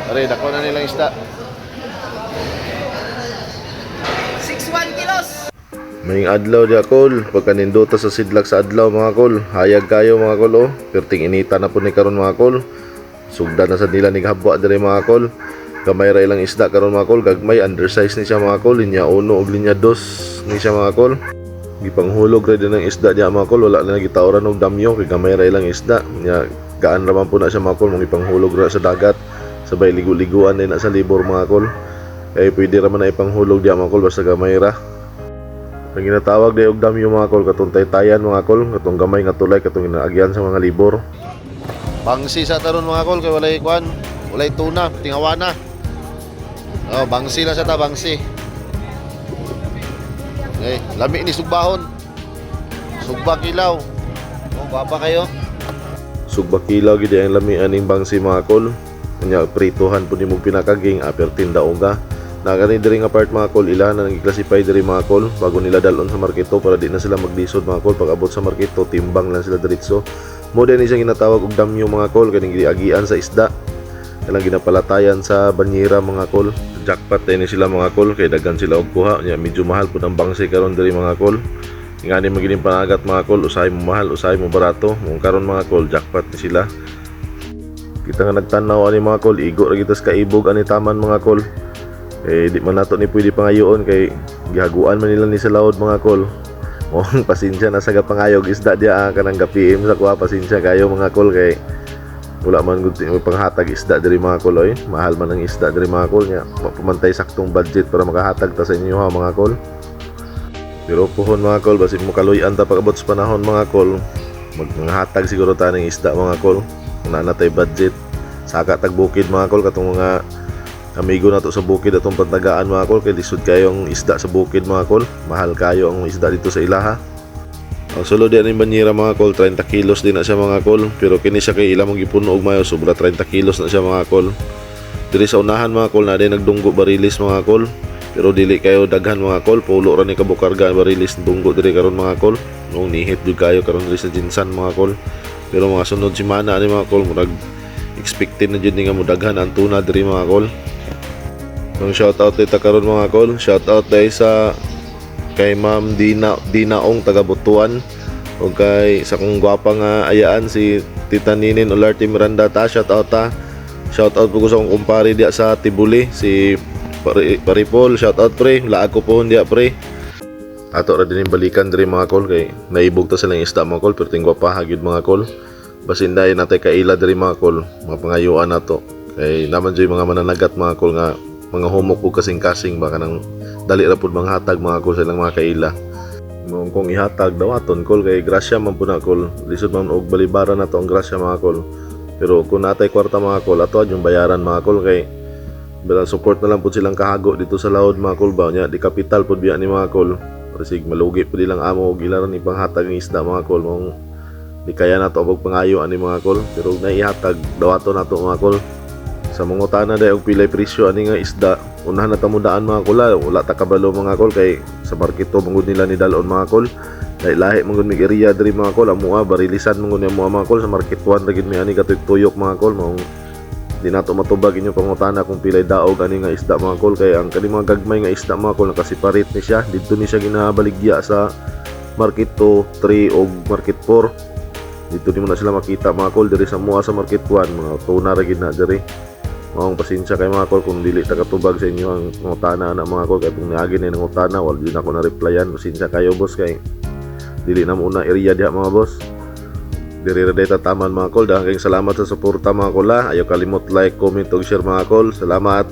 Are, dako na nilang isda. 61 kilos. May adlaw di kol, pagkanindota sa sidlak sa adlaw mga kol. Hayag kayo mga kol oh. Perting inita na po ni karon mga kol. Sugda na sa nila ni habwa diri mga kol. Gamay ra ilang isda karon mga kol, gagmay undersize ni siya mga kol, linya 1 ug linya 2 ni siya mga kol. Gipanghulog ra din ng isda diya mga kol, wala na gitawran og damyo kay gamay ra ilang isda. Nya gaan ra man po na siya mga kol, mong ipanghulog ra sa dagat. Sabay ligo-liguan din na sa libor mga kol. Kay pwede ra man na ipanghulog diya mga kol basta gamay ra. Ang ginatawag day og damyo mga kol, katong taytayan mga kol, katong gamay nga tulay, katong ginaagyan sa mga libor. Bangsi sa taron mga kol, kay walay kwan, walay tuna, tingawana. Oh, bangsi lang sa ta, bangsi. Okay, lami ni sugbahon. Sugba kilaw. Oh, baba kayo. Sugba kilaw gid ang lami aning bangsi mga kol. Nya prituhan pud nimo pinakaging aper tinda uga. Nagani diri nga part mga kol, ilahan na nag-classify diri mga kol bago nila dalon sa marketo para di na sila magdisod mga kol. Pag abot sa marketo, timbang lang sila diretso. Mo din siyang ginatawag og damyo mga kol, kaning giagian sa isda. Kalang ginapalatayan sa banyera mga kol. Jackpot din sila mga kol, kay daghan sila og kuha. Nya medyo mahal pud ang bangsi karon diri mga kol. Ingani magining panagat mga kol, usahay mo mahal, usahay mo barato. Mong karon mga kol, jackpot ni sila. Kita nga nagtanaw ani mga kol, igo ra kita sa kaibog ani taman mga kol. Eh di man nato ni pwede pangayoon kay gihaguan man nila ni sa laod mga kol. Mong pasensya na sa gapangayog isda dia kanang gapiim sa kuha, pasensya kayo mga kol kay wala man gud panghatag isda diri mga kol oy. Mahal man ang isda diri mga kol nya. Mapamantay saktong budget para makahatag ta sa inyo ha mga kol. Pero puhon mga kol, basi mo kaluyan ta pag-abot sa panahon mga kol. Maghatag siguro ta ng isda mga kol. Kung na natay budget. Saka tag bukid mga kol, katong mga amigo na to sa bukid atong pantagaan mga kol, kay lisod kayo ang isda sa bukid mga kol. Mahal kayo ang isda dito sa ilaha. Ang sulod din ang banyera mga kol, 30 kilos din na siya mga kol. Pero kini siya kay ilang gipuno og mayo, sobra 30 kilos na siya mga kol. Diri sa unahan mga kol, na din nagdunggo barilis mga kol. Pero dili kayo daghan mga kol, pulo ra ni kabukarga barilis dunggo diri karon mga kol. Nung nihit jud kayo karon diri sa Jinsan mga kol. Pero mga sunod semana ani mga kol, murag expected na jud ni nga mudaghan ang tuna diri mga kol. Nung shoutout dito karon mga kol, shoutout dahil sa kay Ma'am Dinaong taga Butuan o kay sa kong gwapa nga ayaan si Tita Ninin Olarte Miranda ta, shoutout ta. Shoutout po ko sa kong kumpare dia sa Tibuli, si Paripol, shoutout pre, laag ko po dia pre. Ato ra din balikan diri mga kol kay naibog ta silang isda mga kol, pero tingwa pa hagid mga kol. Basin dai natay kaila diri mga kol, mga pangayuan nato. Kay naman joy mga mananagat mga kol nga mga humok o kasing-kasing baka nang dali ra pud manghatag mga kol sa ilang mga kaila. Mong kung ihatag daw aton kol kay grasya man pud na kol. Lisod man og balibaran nato ang grasya mga kol. Pero kung natay kwarta mga kol, ato yung bayaran mga kol kay bala support na lang pud silang kahago dito sa laod mga kol ba nya di kapital pud biya ni mga kol. Pasig malugi pud ilang amo og ilaran ni panghatag ng isda mga kol. Mong di kaya nato og pangayo ani mga kol, pero naihatag daw ato nato mga kol. Sa mga utana dahil og pilay presyo ani nga isda, unahan na tamudaan mga kol, wala ta kabalo mga kol kay sa marketo mangud nila ni dalon mga kol. Dahil lahi mangud mig area diri mga kol, amoa barilisan mangud ni mga kol sa market 1 ra gid mi ani katuyok mga kol. Mao di nato matubag inyo pangutana kung pilay daog ani nga isda mga kol, kay ang kani mga gagmay nga isda mga kol nakasiparate ni siya. Didto ni siya ginabaligya sa market 2, 3 og market 4. Dito di mo na sila makita mga kol diri sa mua sa market 1, mga tuna ra gid na diri. Maong pasensya kay mga kol kung dili ta katubag sa inyo ang ngutana na mga kol, kay kung niagi na ng ngutana wala din ako na replyan. Pasensya kayo boss kay dili na muna area diha mga boss. Diri ra data taman mga kol. Daghang salamat sa suporta mga kol. Ayaw kalimot like, comment ug share mga kol. Salamat.